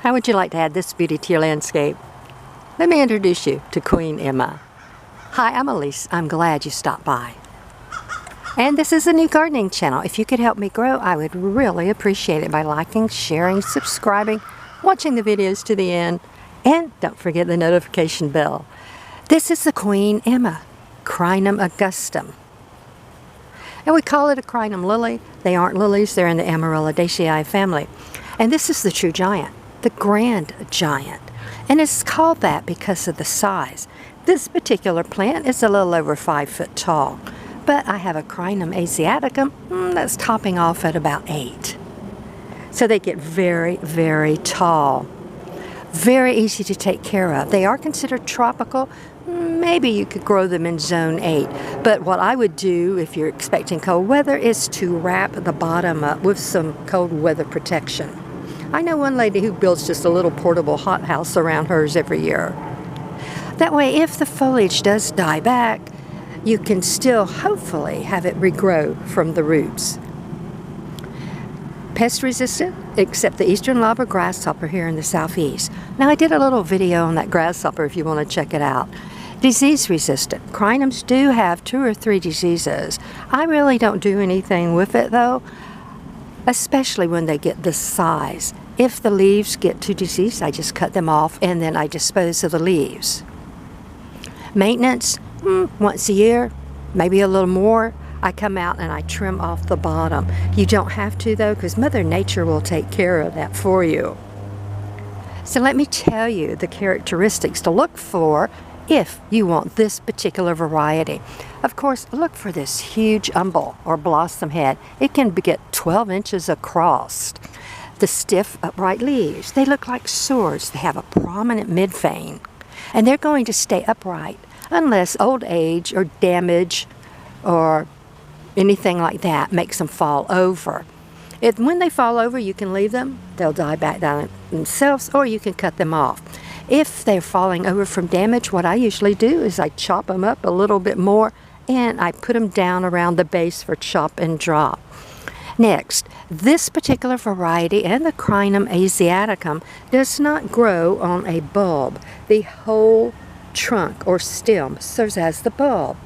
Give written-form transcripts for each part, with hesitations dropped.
How would you like to add this beauty to your landscape? Let me introduce you to Queen Emma. Hi, I'm Elise. I'm glad you stopped by. And this is a new gardening channel. If you could help me grow, I would really appreciate it by liking, sharing, subscribing, watching the videos to the end, and don't forget the notification bell. This is the Queen Emma Crinum Augustum. And we call it a Crinum Lily. They aren't lilies, they're in the Amaryllidaceae family. And this is the true giant, the grand giant. And it's called that because of the size. This particular plant is a little over 5 foot tall, but I have a Crinum asiaticum that's topping off at about 8. So they get very, very tall. Very easy to take care of. They are considered tropical. Maybe you could grow them in zone 8. But what I would do if you're expecting cold weather is to wrap the bottom up with some cold weather protection. I know one lady who builds just a little portable hothouse around hers every year. That way, if the foliage does die back, you can still hopefully have it regrow from the roots. Pest resistant, except the eastern lobber grasshopper here in the southeast. Now I did a little video on that grasshopper if you want to check it out. Disease resistant. Crinums do have 2 or 3 diseases. I really don't do anything with it though, especially when they get this size. If the leaves get too diseased, I just cut them off and then I dispose of the leaves. Maintenance, once a year, maybe a little more. I come out and I trim off the bottom. You don't have to though, because Mother Nature will take care of that for you. So let me tell you the characteristics to look for if you want this particular variety. Of course, look for this huge umbel or blossom head. It can get 12 inches across. The stiff, upright leaves, they look like swords. They have a prominent midvein, and they're going to stay upright unless old age or damage or anything like that makes them fall over. When they fall over, you can leave them. They'll die back down themselves, or you can cut them off. If they're falling over from damage, what I usually do is I chop them up a little bit more and I put them down around the base for chop and drop. Next, this particular variety and the Crinum asiaticum does not grow on a bulb. The whole trunk or stem serves as the bulb.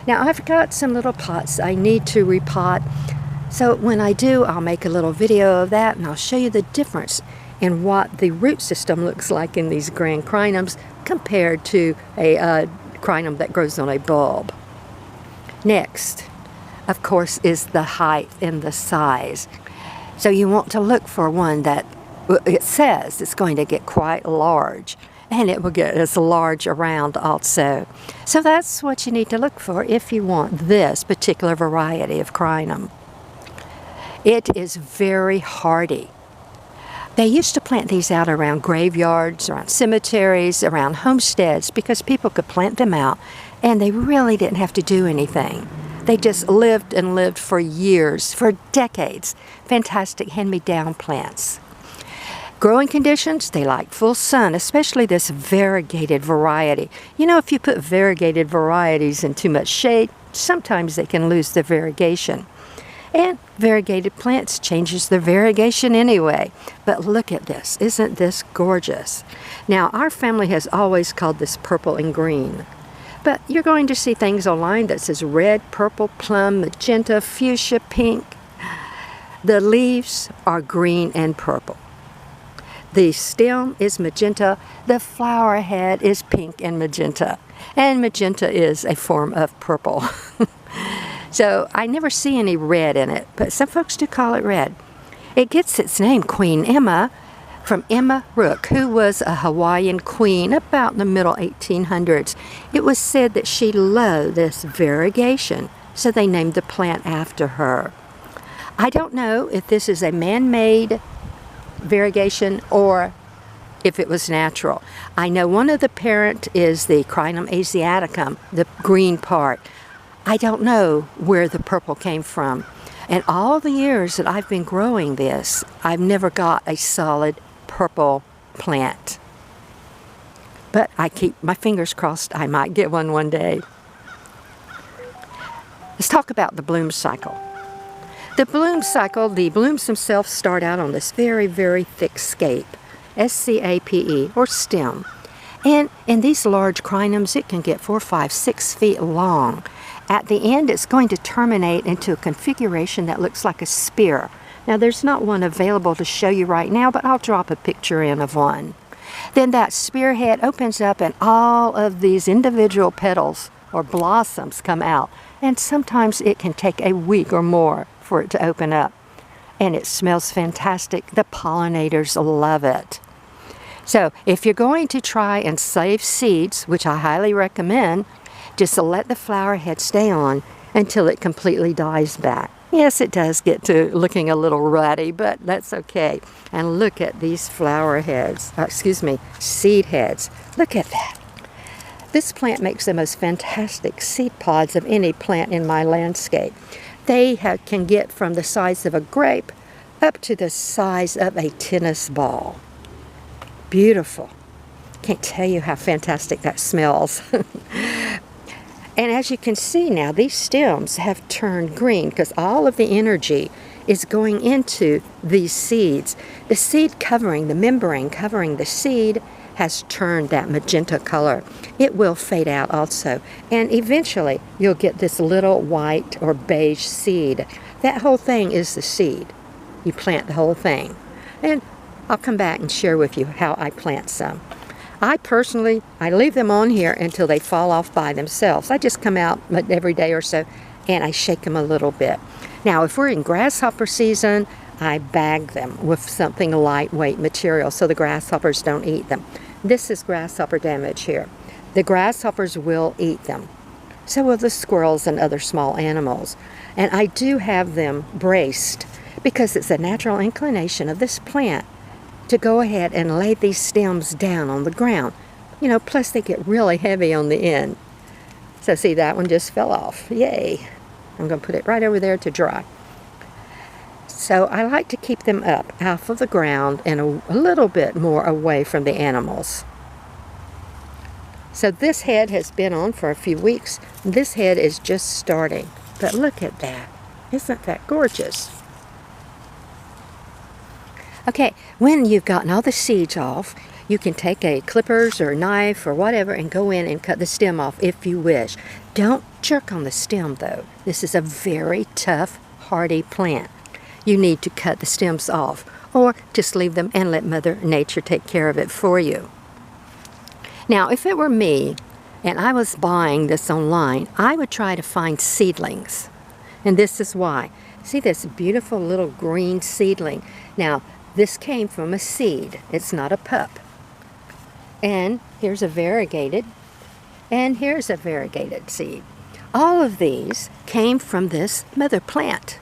Now I've got some little pots I need to repot, so when I do, I'll make a little video of that and I'll show you the difference in what the root system looks like in these grand crinums compared to a crinum that grows on a bulb. Next, of course, is the height and the size. So you want to look for one that it says it's going to get quite large. And it will get as large around also. So that's what you need to look for if you want this particular variety of crinum. It is very hardy. They used to plant these out around graveyards, around cemeteries, around homesteads, because people could plant them out and they really didn't have to do anything. They just lived and lived for years, for decades. Fantastic hand-me-down plants. Growing conditions, they like full sun, especially this variegated variety. You know, if you put variegated varieties in too much shade, sometimes they can lose their variegation. And variegated plants changes their variegation anyway. But look at this. Isn't this gorgeous? Now, our family has always called this purple and green. But you're going to see things online that says red, purple, plum, magenta, fuchsia, pink. The leaves are green and purple. The stem is magenta, the flower head is pink and magenta magenta is a form of purple. So I never see any red in it, but some folks do call it red. It gets its name, Queen Emma, from Emma Rook, who was a Hawaiian queen about the middle 1800s. It was said that she loved this variegation, so they named the plant after her. I don't know if this is a man-made variegation or if it was natural. I know one of the parent is the Crinum asiaticum, the green part. I don't know where the purple came from. And all the years that I've been growing this, I've never got a solid purple plant. But I keep my fingers crossed I might get one day. Let's talk about the bloom cycle. The bloom cycle, the blooms themselves start out on this very, very thick scape. S-C-A-P-E, or stem. And in these large crinums, it can get 4, 5, 6 feet long. At the end, it's going to terminate into a configuration that looks like a spear. Now, there's not one available to show you right now, but I'll drop a picture in of one. Then that spearhead opens up and all of these individual petals or blossoms come out. And sometimes it can take a week or more for it to open up. And it smells fantastic. The pollinators love it. So if you're going to try and save seeds, which I highly recommend, just let the flower head stay on until it completely dies back. Yes, it does get to looking a little ruddy, but that's okay. And look at these flower heads, seed heads. Look at that. This plant makes the most fantastic seed pods of any plant in my landscape. They can get from the size of a grape up to the size of a tennis ball. Beautiful. Can't tell you how fantastic that smells. And as you can see now, these stems have turned green because all of the energy is going into these seeds. The seed covering, the membrane covering the seed has turned that magenta color. It will fade out also. And eventually, you'll get this little white or beige seed. That whole thing is the seed. You plant the whole thing. And I'll come back and share with you how I plant some. I leave them on here until they fall off by themselves. I just come out every day or so and I shake them a little bit. Now, if we're in grasshopper season, I bag them with something lightweight material so the grasshoppers don't eat them. This is grasshopper damage here. The grasshoppers will eat them. So will the squirrels and other small animals. And I do have them braced because it's a natural inclination of this plant to go ahead and lay these stems down on the ground. You know, plus they get really heavy on the end. So see, that one just fell off. Yay. I'm going to put it right over there to dry. So I like to keep them up off of the ground and a little bit more away from the animals. So this head has been on for a few weeks. This head is just starting. But look at that. Isn't that gorgeous? Okay, when you've gotten all the seeds off, you can take a clippers or a knife or whatever and go in and cut the stem off if you wish. Don't jerk on the stem though. This is a very tough, hardy plant. You need to cut the stems off or just leave them and let Mother Nature take care of it for you. Now, if it were me and I was buying this online, I would try to find seedlings. And this is why. See this beautiful little green seedling. Now, this came from a seed. It's not a pup. And here's a variegated, and here's a variegated seed. All of these came from this mother plant.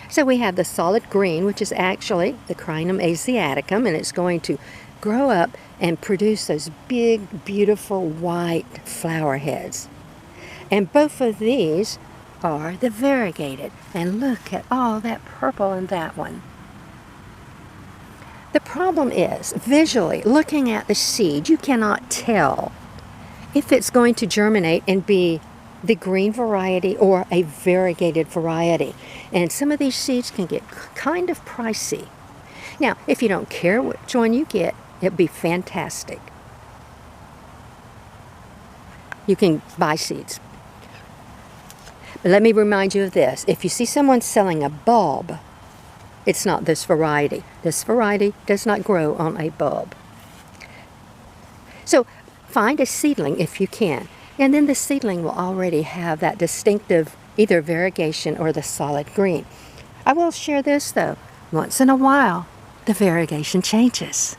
So we have the solid green, which is actually the Crinum asiaticum, and it's going to grow up and produce those big, beautiful white flower heads. And both of these are the variegated. And look at all that purple in that one. The problem is, visually, looking at the seed, you cannot tell if it's going to germinate and be the green variety or a variegated variety. And some of these seeds can get kind of pricey. Now, if you don't care which one you get, it'd be fantastic. You can buy seeds. But let me remind you of this. If you see someone selling a bulb, it's not this variety. This variety does not grow on a bulb. So find a seedling if you can. And then the seedling will already have that distinctive either variegation or the solid green. I will share this though. Once in a while, the variegation changes.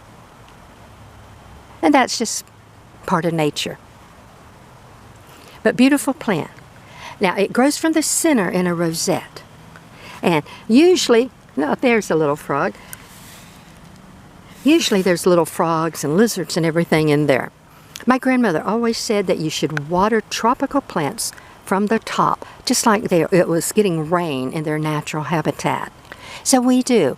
And that's just part of nature. But beautiful plant. Now it grows from the center in a rosette. And usually, no, there's a little frog. Usually there's little frogs and lizards and everything in there. My grandmother always said that you should water tropical plants from the top, just like it was getting rain in their natural habitat. So we do.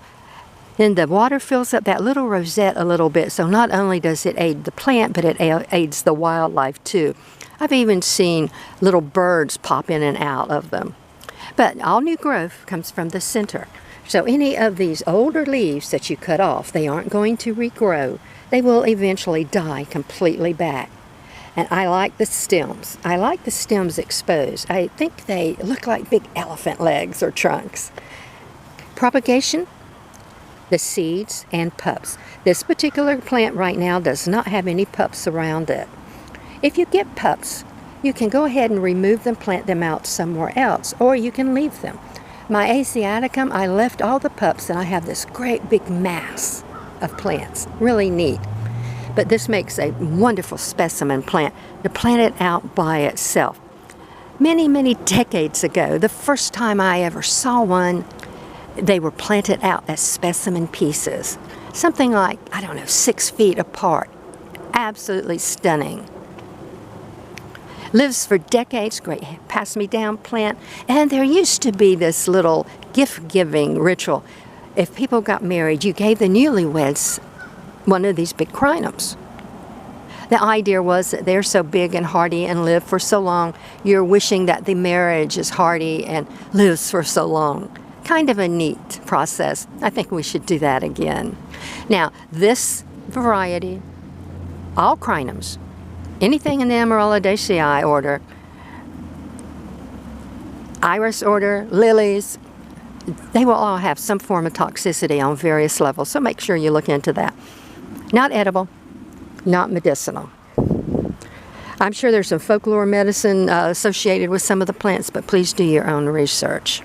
Then the water fills up that little rosette a little bit, so not only does it aid the plant, but it aids the wildlife too. I've even seen little birds pop in and out of them. But all new growth comes from the center. So any of these older leaves that you cut off, they aren't going to regrow. They will eventually die completely back. And I like the stems. I like the stems exposed. I think they look like big elephant legs or trunks. Propagation, the seeds and pups. This particular plant right now does not have any pups around it. If you get pups, you can go ahead and remove them, plant them out somewhere else, or you can leave them. My Asiaticum, I left all the pups and I have this great big mass of plants. Really neat. But this makes a wonderful specimen plant to plant it out by itself. Many, many decades ago, the first time I ever saw one, they were planted out as specimen pieces. Something like, I don't know, 6 feet apart. Absolutely stunning. Lives for decades, great pass-me-down plant. And there used to be this little gift-giving ritual. If people got married, you gave the newlyweds one of these big crinums. The idea was that they're so big and hardy and live for so long, you're wishing that the marriage is hardy and lives for so long. Kind of a neat process. I think we should do that again. Now, this variety, all crinums, anything in the Amaryllidaceae order, iris order, lilies, they will all have some form of toxicity on various levels, so make sure you look into that. Not edible, not medicinal. I'm sure there's some folklore medicine associated with some of the plants, but please do your own research.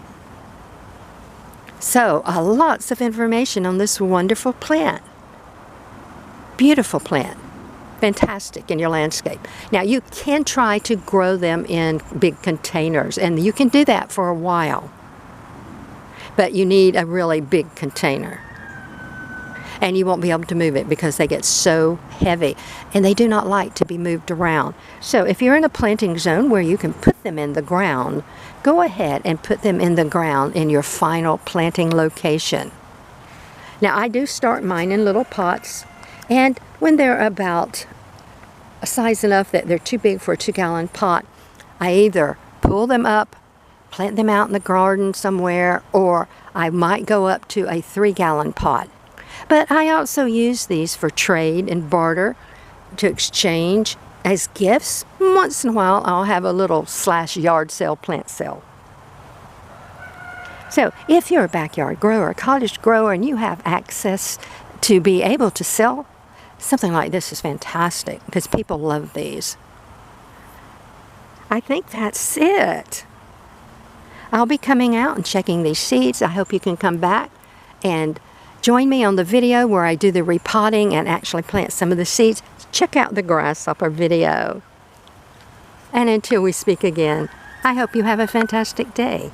So, lots of information on this wonderful plant. Beautiful plant. Fantastic in your landscape. Now, you can try to grow them in big containers, and you can do that for a while. But you need a really big container. And you won't be able to move it because they get so heavy, and they do not like to be moved around. So if you're in a planting zone where you can put them in the ground, go ahead and put them in the ground in your final planting location. Now, I do start mine in little pots, and when they're about a size enough that they're too big for a 2-gallon pot, I either pull them up, plant them out in the garden somewhere, or I might go up to a 3-gallon pot. But I also use these for trade and barter, to exchange as gifts. Once in a while, I'll have a little /yard sale, plant sale. So if you're a backyard grower, a cottage grower, and you have access to be able to sell, something like this is fantastic because people love these. I think that's it. I'll be coming out and checking these seeds. I hope you can come back and join me on the video where I do the repotting and actually plant some of the seeds. Check out the grasshopper video. And until we speak again, I hope you have a fantastic day.